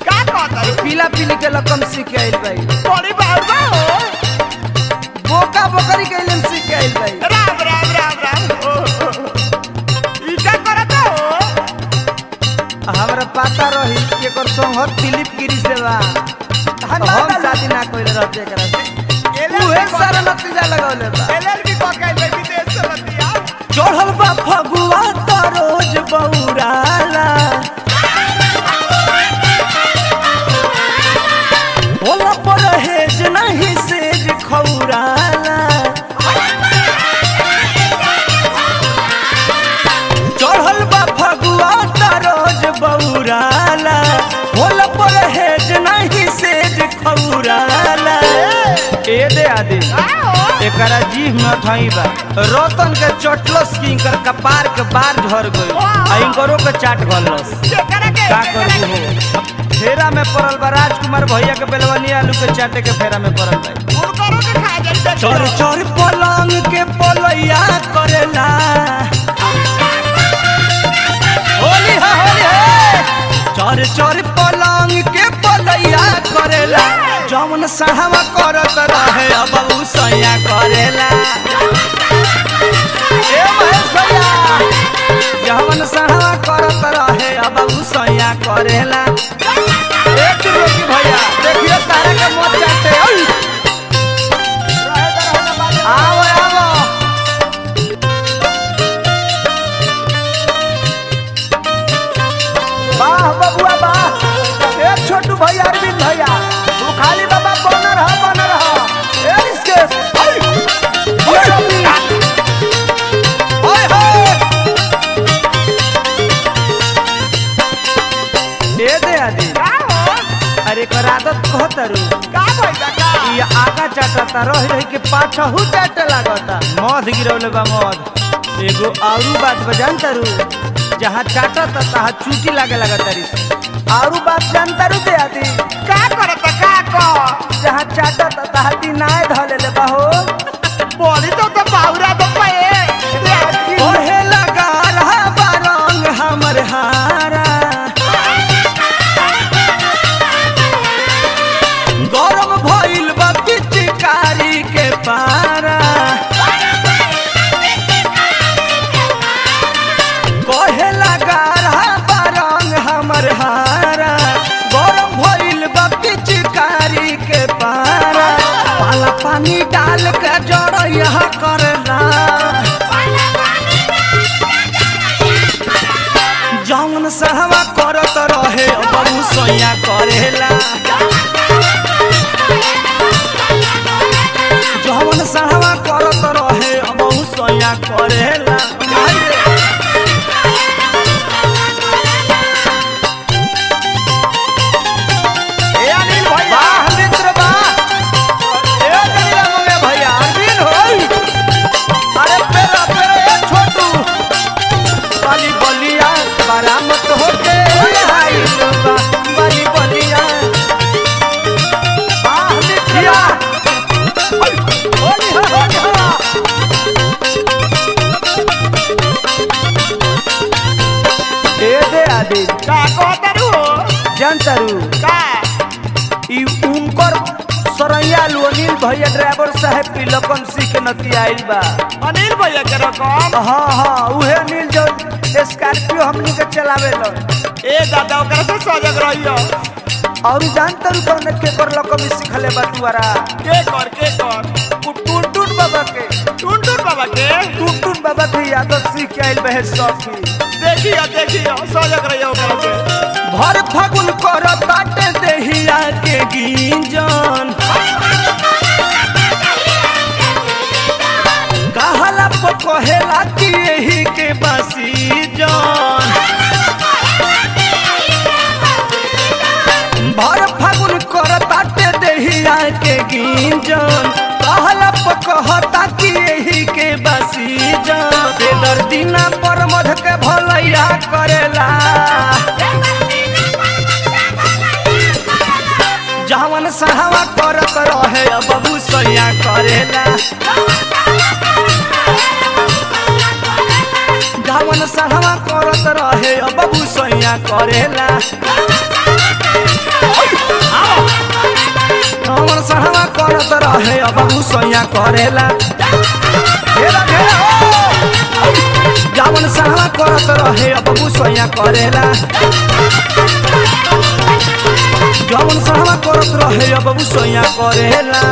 का कहता पीला पीली के लकम सीख आइल भाई बड़ी बाबा हो बोका बोकरी के इलम सीख आइल भाई राम ई का करता हो हमरा पता रही कि एकर संगत दिलीप गिरी से बा हम शादी ना कइले रहते एकरा से उहे सारा नतीजा लगावले बा एलएलबी पकाई ले विदेश से बतिया चढ़ल बा फगुआ त रोज बौराला होला पर हेज नहीं सेज खौराला चढ़ल बा फगुआ त रोज बौराला होला पर हेज नहीं सेज खौराला ए दे आदि एकरा जीभ में थई बा रतन के चटलस की इनकर कपार के बार झर गई आ इनकरो के चाट गलस का करबू हो फेरा में पड़ल बा राजकुमार भैया के बेलवनी आलू के चाटे के फेरा में पड़ल बा चोर चोर पलंग के पलैया करेला होली है चोर चोर पलंग के पलैया करेला जौन साहवा करत रहे अब उ सैया करेला ए महेश भैया जौन साहवा करत रहे अब उ सैया करेला एक रोकी भैया देखिए तारा के मत चाटे आओ आओ वाह बबुआ वाह एक छोटू भैया अरविंद भैया तू खाली बाबा बन रहा ए इसके ए दे आदि अरे कर आदत कहतरू का भइला का ये आगा चाटता रह के पाछहू चाटे लागता मध गिरौले बा मध एगो औरू बात बजानतारू जहाँ चाटता तहाँ चूटी लागे लगतारी औरू बात जानतारू दे आदि का करत का को जहाँ चाटता तहाँ दिनाए धलेले बा हो बोली तो बाउरा तो पे ओहे लगा रहा बारंग हमर हारा गरम भइल बा पिचकारी के पारा कहे लगा रहा बारंग हमर हारा गरम भइल बा पिचकारी के पारा पाला पानी डाल के जड़ैया करला जौन सहवा करत रहे बहु सैया करेला जौन सहवा करत रहे बहु सैया करेला ए अनिल भैया मित्र बा ए अनिल मंगे भैया अरविंद होई अरे पेरा ए छोटू बाली बलिया बरामत होके आई बा बाली बलिया वाह मिठिया होली ए दे आदि का कहतरू जानतारू का ई उनकर सरैया अनिल भैया ड्राइवर साहब पिलकन सिंह के नती आइल बा अनिल भैया के रकम हाँ उहे अनिल जो स्कॉर्पियो हमनी के चलावे लो ए दादा ओकरा से सजग रहियो और जानतारू कौन के कर लकम सिखले बा दुआरा के कर टुनटुन बाबा के टुनटुन बाबा के टुनटुन बाबा के यादव सीख के आइल बहे सखी देखियो सजग रहियो ओकरा से भर फागुन कर ताटे देहिया के गिंजन कहला कहेला कि यही के बसी जान भर फागुन कर ताटे देहिया के गिंजन कहला कहता कि यही के बसी जान बेदर्दी ना पर मध के भलैया करेला जवन सहवा करत रहे बबू सैया करेला जवन सहवा करत रहे बबू सैया करेला जवन सहवा करत रहे बबू सैया करेला जवन सहवा करत रहे बबू सैया करेला जवन सहवा करत रहे बबू सैया करेला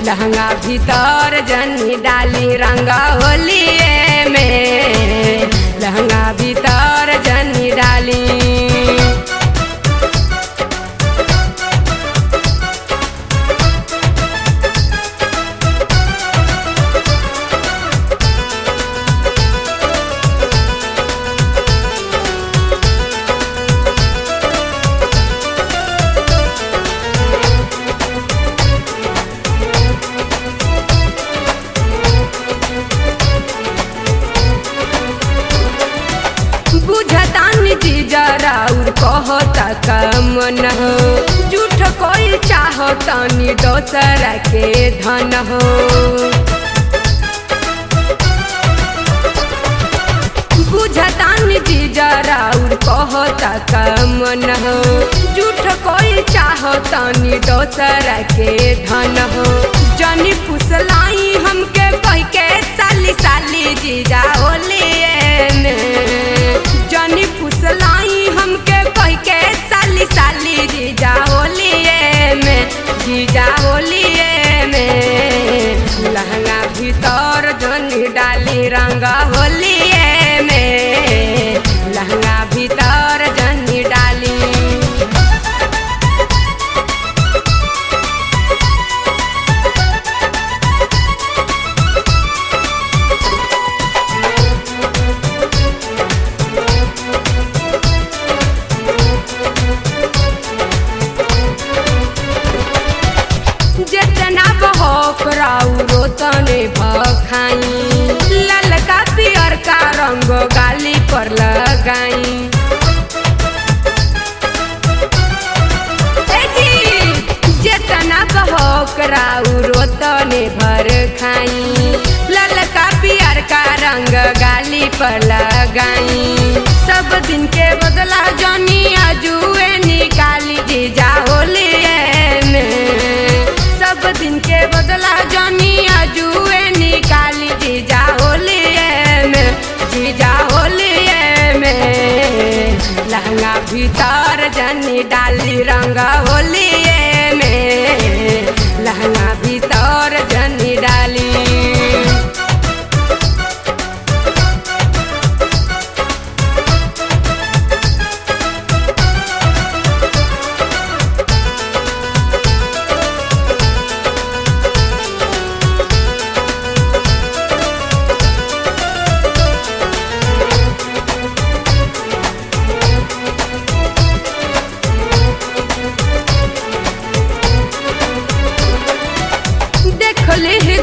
लहंगा भीतर जनी डाली रंग होलिए में, लहंगा भीतर जनी डाली। जराउर कहता कमन हो, झूठ कोई चाहतानी दोसरा के धन हो। बुझतानी जी जराउर कहता कमन हो, झूठ कोई चाहतानी दोसरा के धन हो। जनी फुसलाई हमके कह के साली साली जीजा होलिए में, जनी फुसलाई हमके कह के साली साली जीजा होलिए में, जीजा होलिए में। लहंगा भीतर जनी डाली रंग होलिए में, लहंगा भीतर जनी डाली। जितना बहोकराउरो तने भखाई, ललका पियर का रंग गाली पर लगाई। जितना बहोकराउरो तने भर खाई, ललका पियर का रंग गाली पर लगाई। सब दिन के बदला जानी आजुए निकाली जीजा होलिए में, सब दिन के बदला जानी आजुए निकाली जीजा होलिए में, जीजा होलिए में। लहंगा भीतर जनी डाली रंग होलिए में, लहंगा भीतर जनी डाली।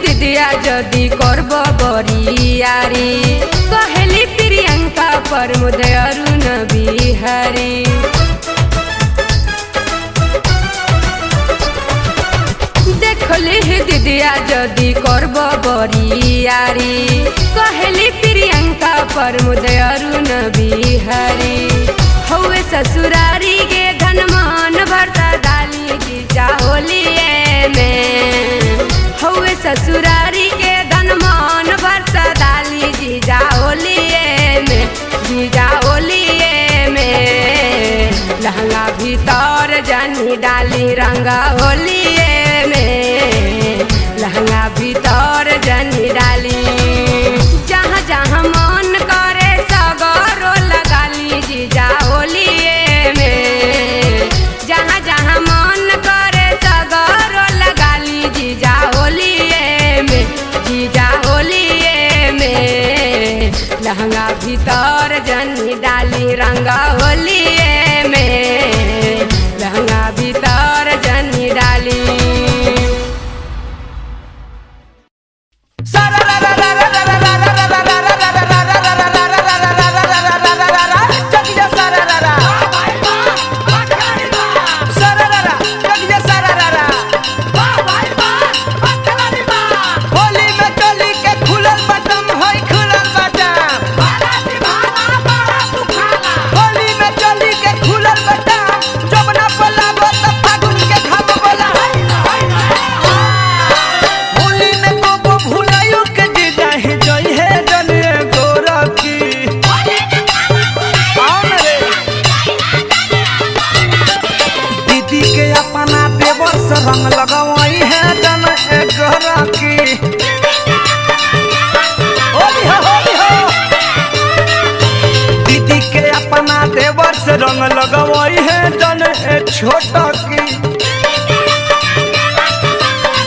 दिदिया जदि करब बरियारी, कहली प्रियंका प्रमोद अरुण बिहारी। देखली दिदिया जदि करब बरियारी, कहली प्रियंका प्रमोद अरुण बिहारी। हौवे ससुरारी के धन मान भरता डाली जीजा होलिए में, हौवे ससुरारी के धन मान भरता डाली जीजा होलिए में, जीजा होलिए में। लहंगा भीतर जनी डाली रंग होलिए में, लहंगा भीतर जनी डाली। जहाँ जहाँ मन करे सगरो लगाली जीजा होलिए में, जहाँ जहाँ मन करे सगरो लगाली जीजा होलिए में, जीजा होलिए में। लहंगा भीतर जनी डाली रंग होलिए में, लहंगा भीतर जनी डाली। होली में चली के खुलल बटन की होली हो दीदी के अपना देवर से रंग लगवाई है जन छोट की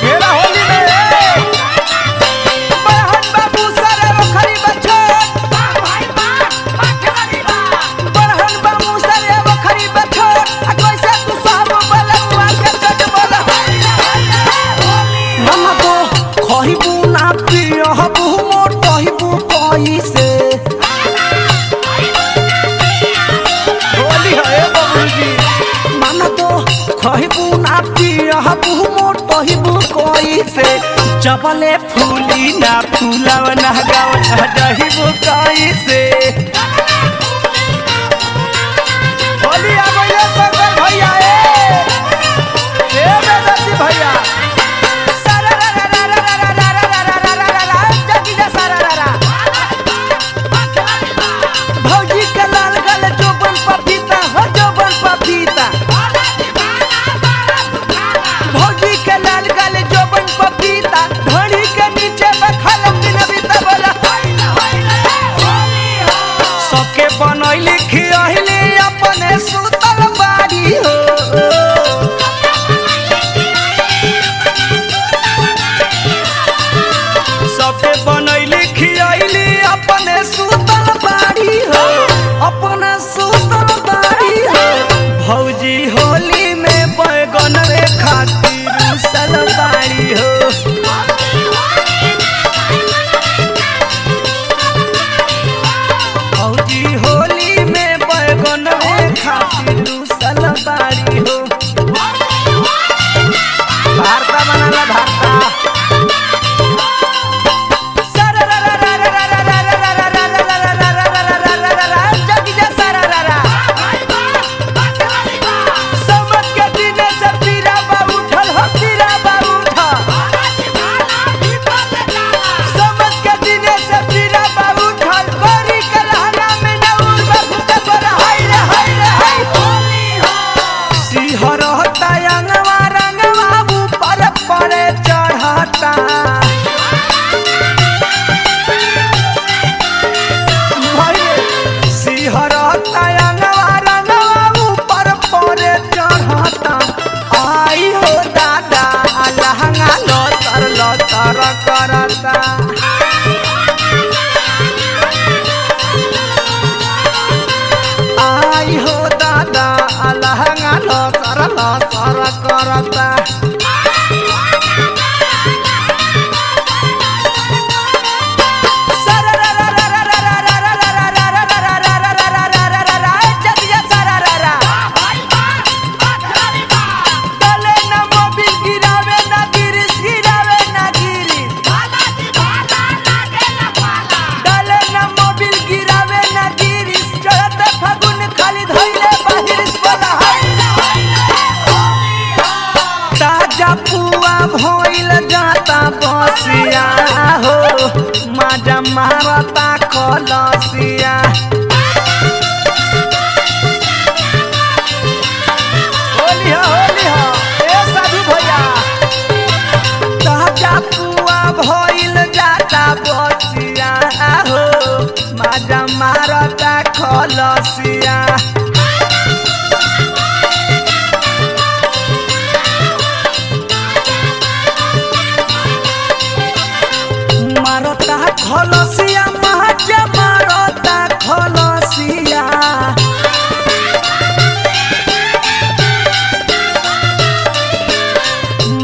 मेरा होली में बहन बाबू सारे बखरी बच्चे बहन बाबू सारे बखरी बच्चे कैसे तू सब बलवा के चट बोला मामा तो खहिबू ना पियहबू मोर कहिबू कैसे होली है बाबूजी मामा तो खहिबू ना पियहबू मोर कहिबू कैसे चपले फूली ना फूलाव ना गाव जहिबू कैसे होली आ गइले शंकर भैया ए बेदती भैया भौजी के लाल गल जोबन पपीता हो जोबन पपीता भौजी के लाल गल जोबन पपीता घड़ी के नीचे बखल दिन बीता बोला सबके बनैली खियैली अपने सुतल बाड़ी हो सबके बनैली खियैली अपने सुतल बाड़ी हो अपना सुतल बाड़ी हो भौजी होली में बैगन रे खातिर उसल बाड़ी हो भौजी होली में बैगन रे खातिर उसल बाड़ी हो भारता बनाला भारता आई हो दादा अलहंगा लो सरला सर करता भइल जाता बसिया हो माजा मारता कलसिया होली हो ए साधु भैया ताजा पुआ भइल जाता बसिया हो माजा मारता कलसिया खलसिया महाजा मारता खलसिया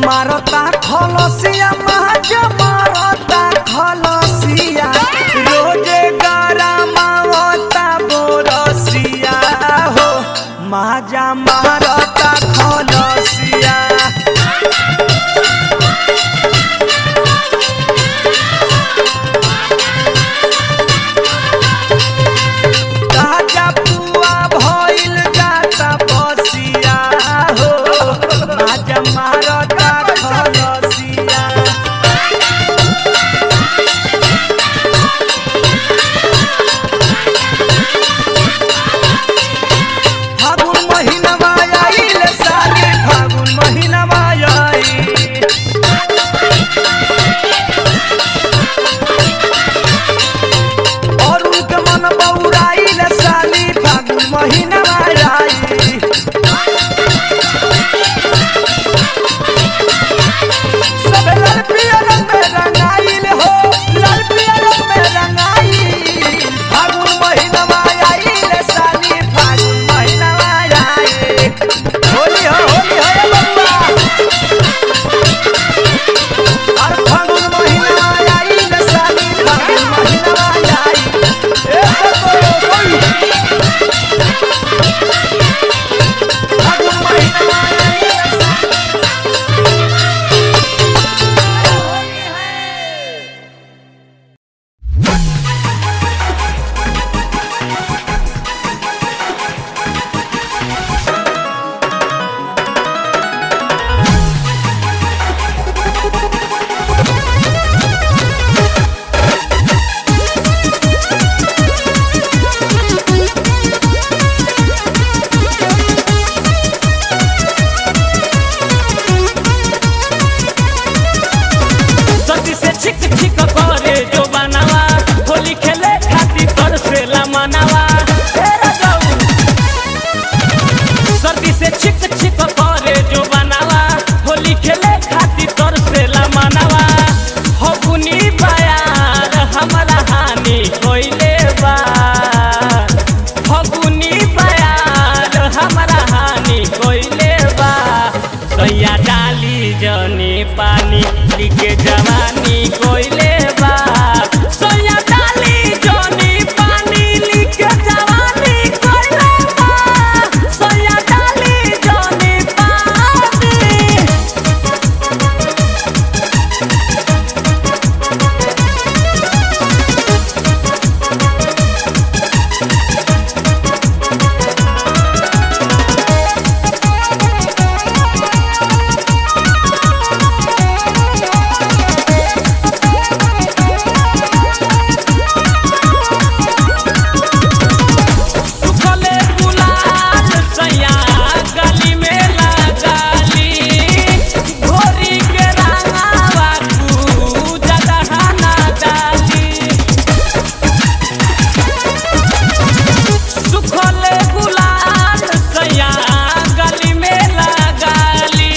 मारता खलसिया महाजा मारता खलसिया रोजे गारा मावता बोरसिया छिक करे जो बनावा होली खेले खातिर तर से लमनावा सर्दी से छिक छिक करे जो बनावा होली खेले खातिर तर से लमनावा फगुनी बयार हमरा हानि कोइले बा फगुनी बयार हमरा हानि कोइले बा सैया डाली जनी पानी लिके जवानी कोइले बा सैया डाली जनी पानी लिके जवानी कोइले बा सैया डाली जनी पानी सुखले गुलाल सैया गली में लगाली घोरी के रंगावा तू जगहाना डाली सुखले गुलाल सैया गली में लगाली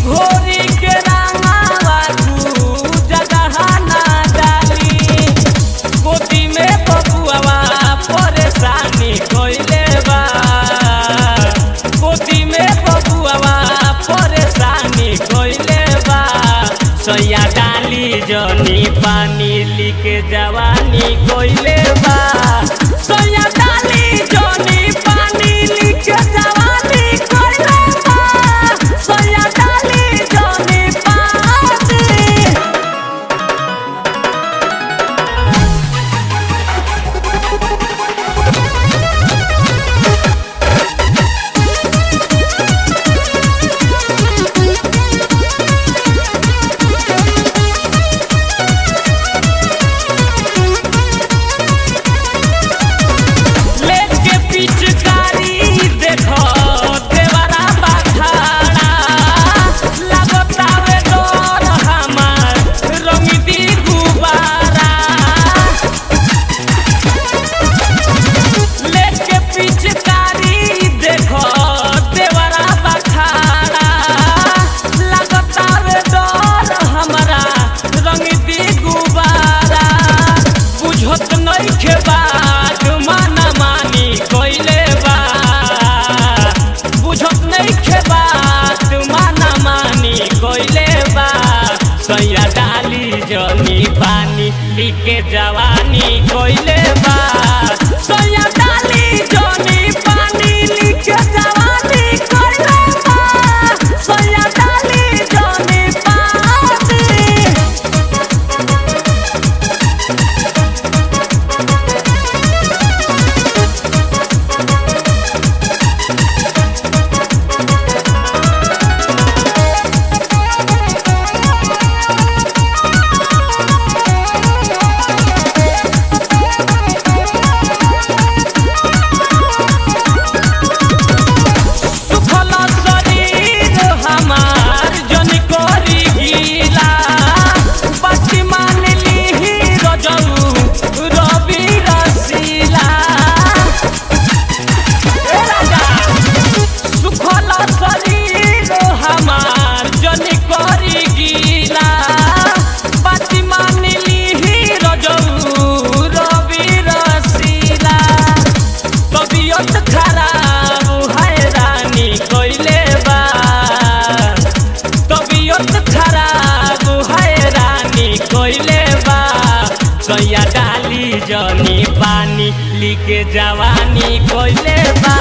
घोरी के रंगावा तू जगहाना डाली गोदी में बबुआवा परेशानी कोइले बा गोदी में बबुआवा परेशानी कोइले बा सैया डाली जनी पानी लिके जवानी कोइले बा सैया डाली जनी पानी लिके जवानी कोइले बा सैया डाली जनी पानी लेके पिचकारी देखो देवरा बाखाड़ा लगतावे डोर हमार रंगी दी गुबारा लेके पिचकारी देखो देवरा बाखाड़ा लगतावे डोर हमारा रंगी दी गुबारा बुझत नइखे बात माना मानी कोइले बा बुझत नइखे बात माना मानी कोइले बा सैया डाली जनी पानी लिके जवानी कोइले बा सैया डाली जनी पानी लिके जवानी कोइले बा सैया डाली जनी पानी सुखल शरीर हमार जनी करी गीला बाटी मान लीही रजऊ रवि रसीला ए राजा सुखल शरीर हमार जनी करी गीला बाटी मान लीही रजऊ रवि रसीला तबियत खराब हैरानी कोइले बा तबियत खराब हैरानी कोइले बा सैया डाली जनी पानी लिके जवानी कोइले बा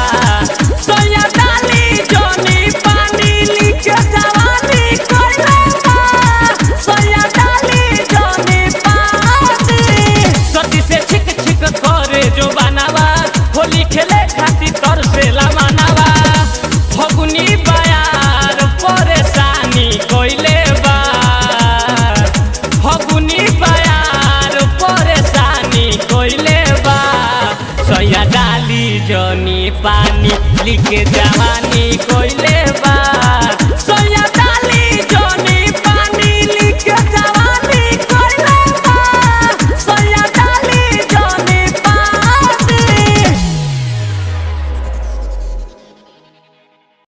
सैया डाली जनी पानी लिके जवानी कोइले बा सैया डाली जनी पानी सर्दी से छिक छिक करे जो बनावा होली खेले खातिर तर से लमनावा फगुनी बयार परेशानी कोइले बा फगुनी बयार परेशानी कोइले बा सैया डाली जनी पानी लिके जवानी कोइले बा